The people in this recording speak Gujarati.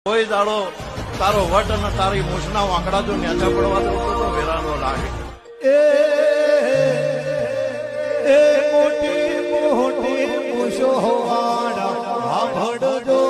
કોઈ દાડો તારો વટ અને તારી મૂછના વાંકડા જો નેચા પડવા દો તો વેરાનો લાગે. મોટી મોટી મૂછો વાળા આભડજો